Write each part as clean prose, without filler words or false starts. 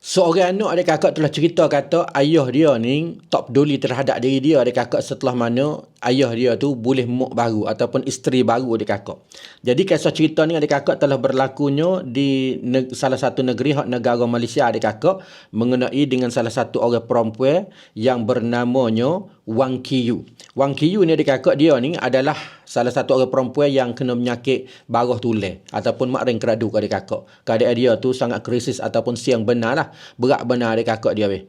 Seorang anak adik kakak telah cerita kata ayah dia ni tak peduli terhadap diri dia adik kakak setelah mana ayah dia tu boleh mak baru ataupun isteri baru adik kakak. Jadi kisah cerita ni adik kakak telah berlakunya di salah satu negeri negara Malaysia adik kakak mengenai dengan salah satu orang perempuan yang bernamanya Wang Kiyu. Wang Kiyu ni adik kakak dia ni adalah salah satu orang perempuan yang kena penyakit baruh tulang ataupun mak ring keraduk adik kakak. Keadaan dia tu sangat krisis ataupun siang benar lah. Berat benar adik kakak dia weh.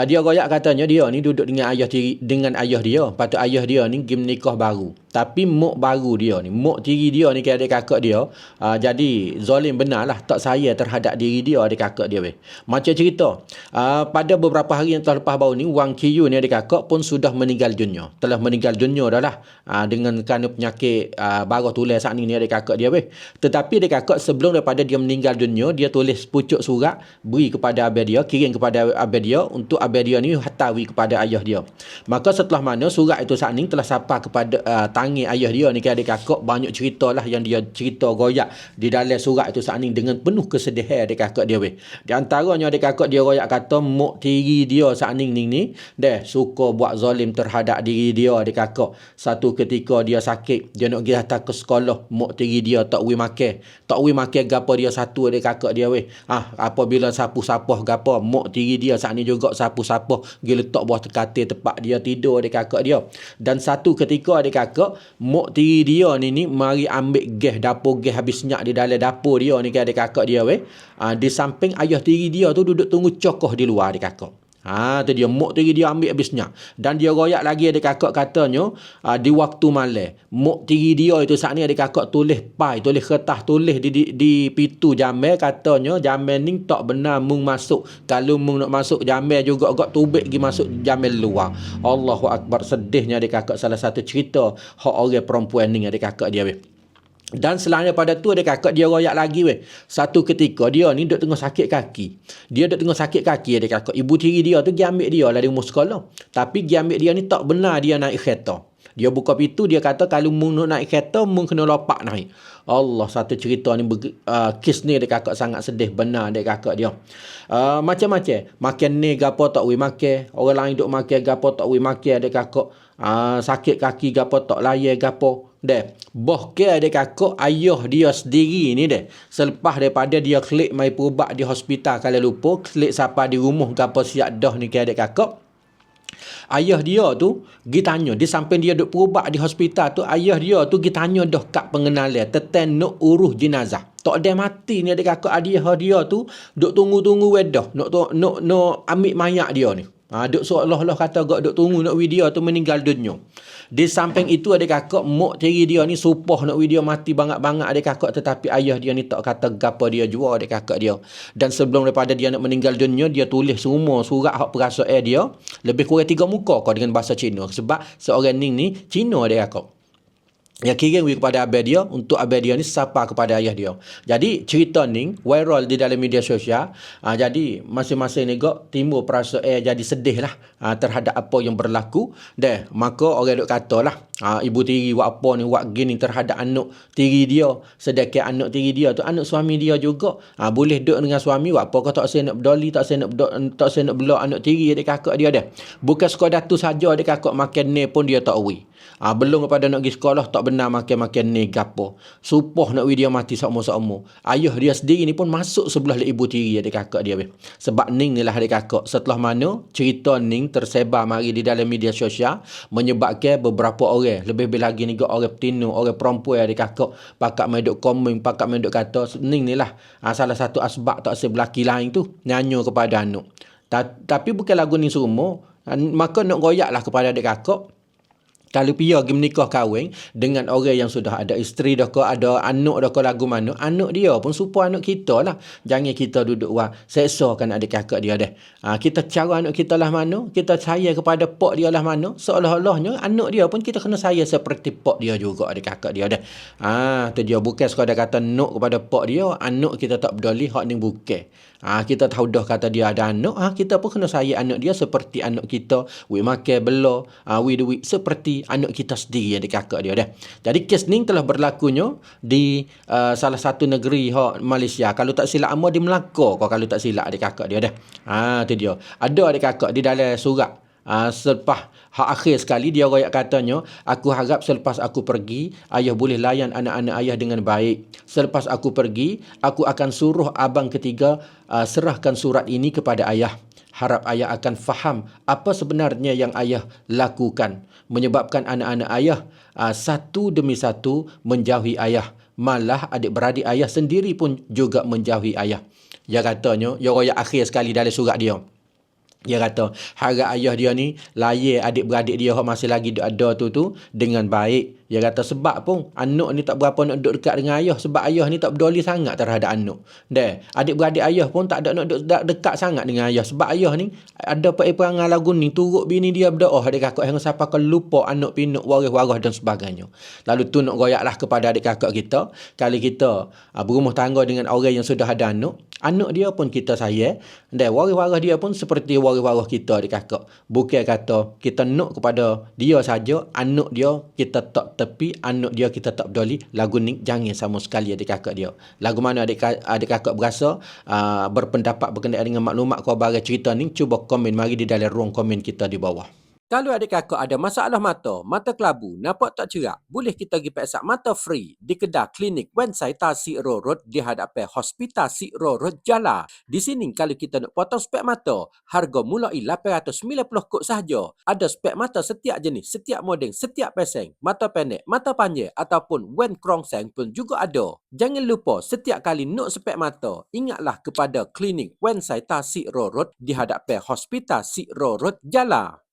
Dia royak katanya dia ni duduk dengan ayah dia. Patut ayah dia ni pergi menikah baru. Tapi mak baru dia ni, mak tiri dia ni ke adik kakak dia, jadi zalim benar lah, tak sayang terhadap diri dia adik kakak dia weh. Macam cerita, pada beberapa hari yang telah lepas baru ni, Wang Kiyu ni adik kakak pun sudah meninggal dunia. Telah meninggal dunia dah lah, dengan kerana penyakit baruh tulang saat ni adik kakak dia weh. Tetapi adik kakak sebelum daripada dia meninggal dunia, dia tulis pucuk surat, beri kepada abang dia, kirim kepada abang dia, untuk abang dia ni hatawi kepada ayah dia. Maka setelah mana surat itu saat ni telah sampai kepada tangan ayah dia ni ke adik kakak, banyak cerita lah yang dia cerita royak di dalam surat itu saat ni dengan penuh kesedihan adik kakak dia weh. Di antaranya adik kakak dia royak kata mak tiri dia saat ni dah suka buat zalim terhadap diri dia adik kakak. Satu ketika dia sakit, dia nak pergi datang ke sekolah, mak tiri dia tak boleh makan gapo dia satu adik kakak dia weh. Apabila sapu-sapuh gapo, mak tiri dia saat ni juga sapu-sapuh pergi letak bawah katil tempat dia tidur adik kakak dia. Dan satu ketika adik kakak, mak tiri dia ni mari ambil gas, dapur gas habis senyap di dalam dapur dia ni ke adik kakak dia weh. Di samping ayah tiri dia tu duduk tunggu cokoh di luar adik kakak. Tu dia, mak tiri dia ambil habisnya. Dan dia royak lagi adik kakak katanya, di waktu malam, mak tiri dia itu saat ni adik kakak tulis kertas tulis di pintu jamel, katanya jamel ni tak benar mung masuk. Kalau mung nak masuk jamel juga agak tubik pergi masuk jamel luar. Allahu Akbar, sedihnya adik kakak salah satu cerita hak orang perempuan ni adik kakak dia weh. Dan selain daripada tu adik kakak dia royak lagi weh. Satu ketika dia ni duk tengah sakit kaki. Adik kakak. Ibu tiri dia tu pergi ambil dia lah di rumah sekolah. Tapi pergi ambil dia ni tak benar dia naik kereta. Dia buka pintu, dia kata kalau mung nak naik kereta, mung kena lopak naik. Allah, satu cerita ni kes ni adik kakak sangat sedih benar adik kakak dia. Macam-macam. Makan ni gapo tak boleh makan. Orang lain duk makan gapo tak boleh makan adik kakak. Sakit kaki gapo tak layan gapo. Bahkan adik kakak ayah dia sendiri ni selepas daripada dia klik mai perubat di hospital kalau lupa, klik siapa di rumah gapo siap dah ni ke adik kakak. Ayah dia tu pergi tanya, di samping dia duk perubat di hospital tu, ayah dia tu pergi tanya dah kat pengenalan tentang nak urus jenazah. Tak ada mati ni adik kakak, ayah dia tu duk tunggu-tunggu wedah nak ambil mayat dia ni. Duk seolah-olah kata gak duk tunggu nak video tu meninggal dunia. Di samping itu adik kakak, mak tiri dia ni supah nak video mati banget-banget adik kakak, tetapi ayah dia ni tak kata gapo dia jua adik kakak dia. Dan sebelum daripada dia nak meninggal dunia, dia tulis semua surat hak perasaan dia, lebih kurang 3 muka kau dengan bahasa Cina, sebab seorang ni Cina adik kakak. Yang kirim kepada abang dia, untuk abang dia ni sapa kepada ayah dia. Jadi cerita ni viral di dalam media sosial. Jadi masing-masing ni timbul perasaan jadi sedih lah terhadap apa yang berlaku. Maka orang duk kata lah, ibu tiri buat apa ni, buat gini terhadap anak tiri dia. Sedangkan anak tiri dia tu anak suami dia juga. Boleh duduk dengan suami, buat apa kau tak saya nak berdoli, tak saya nak belak anak tiri adik kakak dia Bukan sekadar tu saja adik kakak, makan ni pun dia tak ui. Belum kepada nak pergi sekolah, tak benar makan ni gapo. Supah nak dia mati sama-sama. Ayah dia sendiri ni pun masuk sebelah ibu tiri adik kakak dia. Sebab ni lah adik kakak. Setelah mana cerita ni tersebar mari di dalam media sosial, menyebabkan beberapa orang, lebih lagi ni orang petino, orang perempuan adik kakak, pakat main duk komen, pakat main duk kata ni lah salah satu asbab tak sebelaki lain tu nyanyo kepada anak. Tapi bukan lagu ni semua. Maka nak goyaklah kepada adik kakak, kalau dia pergi menikah kahwin dengan orang yang sudah ada isteri dah ke, ada anak dah ke, lagu mana, anak dia pun supaya anak kita lah. Jangan kita duduk seksakan adik kakak dia kita cara anak kita lah mana, kita sayang kepada pak dia lah mana, seolah-olahnya anak dia pun kita kena sayang seperti pak dia juga adik kakak dia tu dia, bukan sekadar kata nak kepada pak dia, anak kita tak peduli, hak ni bukan. Kita tahu dah kata dia ada anak, kita pun kena sayang anak dia seperti anak kita. We makan bela, we duit seperti anak kita sendiri, adik kakak dia dah. Jadi kes ni telah berlakunya di salah satu negeri Malaysia. Kalau tak silap ama di Melaka, kalau tak silap adik kakak dia dah. Tu dia. Ada adik kakak di dalam surat. Selepas hak akhir sekali dia royak katanya, aku harap selepas aku pergi, ayah boleh layan anak-anak ayah dengan baik. Selepas aku pergi, aku akan suruh abang ketiga serahkan surat ini kepada ayah. Harap ayah akan faham apa sebenarnya yang ayah lakukan. Menyebabkan anak-anak ayah satu demi satu menjauhi ayah. Malah adik-beradik ayah sendiri pun juga menjauhi ayah. Dia katanya, dia royak akhir sekali dalam surat dia. Dia kata, harap ayah dia ni layan adik-beradik dia yang masih lagi ada tu dengan baik. Dia kata, sebab pun anak ni tak berapa nak duduk dekat dengan ayah. Sebab ayah ni tak peduli sangat terhadap anak. Adik-beradik ayah pun tak ada nak duduk dekat sangat dengan ayah. Sebab ayah ni ada perangai lagu ni, turut bini dia berdoa. Adik kakak yang siapa akan lupa anak pinuk, waris-waris dan sebagainya. Lalu tu nak royaklah kepada adik kakak kita. Kalau kita berumah tangga dengan orang yang sudah ada anak dia pun kita sayang. Dan waris-waris dia pun seperti waris-waris kita, adik kakak. Bukan kata kita nak kepada dia saja, anak dia kita tak tepi, anak dia kita tak peduli. Lagu ni jangan sama sekali adik kakak dia. Lagu mana adik kakak berasa berpendapat berkenaan dengan maklumat khabar cerita ni, cuba komen mari di dalam ruang komen kita di bawah. Kalau adik kakak ada masalah mata kelabu, nampak tak cerak, boleh kita pergi periksa mata free di kedai klinik Wan Sai Tasik Road di hadapan Hospital Sik Road Jala. Di sini kalau kita nak potong spek mata, harga mulai 890 kod sahaja. Ada spek mata setiap jenis, setiap model, setiap peseng, mata pendek, mata panjang ataupun wen krongseng pun juga ada. Jangan lupa setiap kali nak spek mata, ingatlah kepada klinik Wan Sai Tasik Road di hadapan Hospital Sik Road Jala.